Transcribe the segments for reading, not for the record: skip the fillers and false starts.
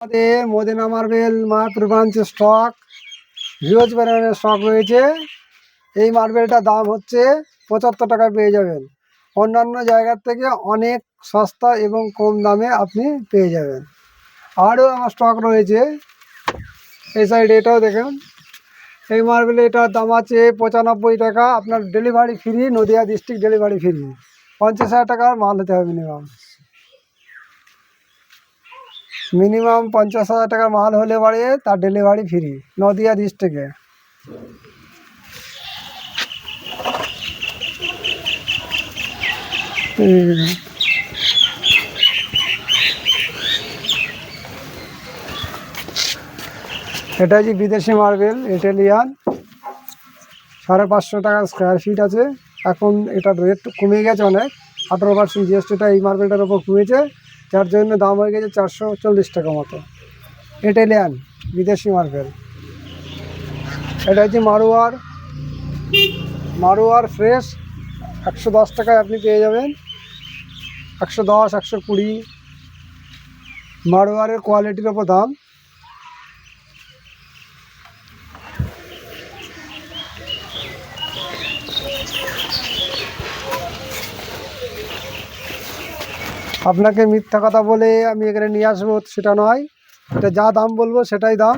আমাদের Medina marble Mayapur ব্রাঞ্চে stock huge পরিমাণে স্টক রয়েছে। এই মার্বেলটার দাম হচ্ছে 75 টাকায় পেয়ে যাবেন। অন্যান্য জায়গার থেকে অনেক সস্তা এবং কম দামে আপনি পেয়ে যাবেন। আরও আমার স্টক রয়েছে। এই সাইড এটাও দেখুন, এই মার্বেল এটার দাম আছে 95 টাকা। আপনার delivery free, Nadia district delivery free. 50,000 টাকার মাল হতে হবে মিনিমাম 50,000 টাকার মাল হলে পরে তার ডেলিভারি ফ্রি, নদিয়া ডিস্ট্রিক্টে। এটা হচ্ছে বিদেশি মার্বেল, ইটালিয়ান। 550 টাকা স্কোয়ার ফিট আছে। এখন এটার রেট কমে গেছে অনেক, 18% জিএসটিটা এই মার্বেলটার ওপর কমেছে, যার জন্য দাম হয়ে গেছে 440 টাকা মতো। ইটালিয়ান বিদেশি মার্বেল। এটা হচ্ছে মারোয়ার ফ্রেশ, 110 টাকায় আপনি পেয়ে যাবেন। 110, 120 মারোয়ারের কোয়ালিটির ওপর দাম। আপনাকে মিথ্যা কথা বলে আমি এখানে নিয়ে আসবো সেটা নয়, এটা যা দাম বলবো সেটাই দাম।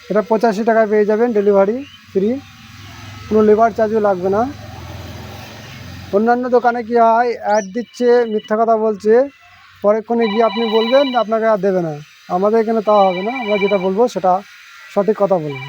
এটা 85 টাকায় পেয়ে যাবেন, ডেলিভারি ফ্রি, কোনো লেবার চার্জও লাগবে না। অন্যান্য দোকানে কি হয়, অ্যাড দিচ্ছে, মিথ্যা কথা বলছে, পরেক্ষণে গিয়ে আপনি বলবেন আপনাকে আর দেবে না। আমাদের এখানে তা হবে না, আমরা যেটা বলবো সেটা সঠিক কথা বলবো।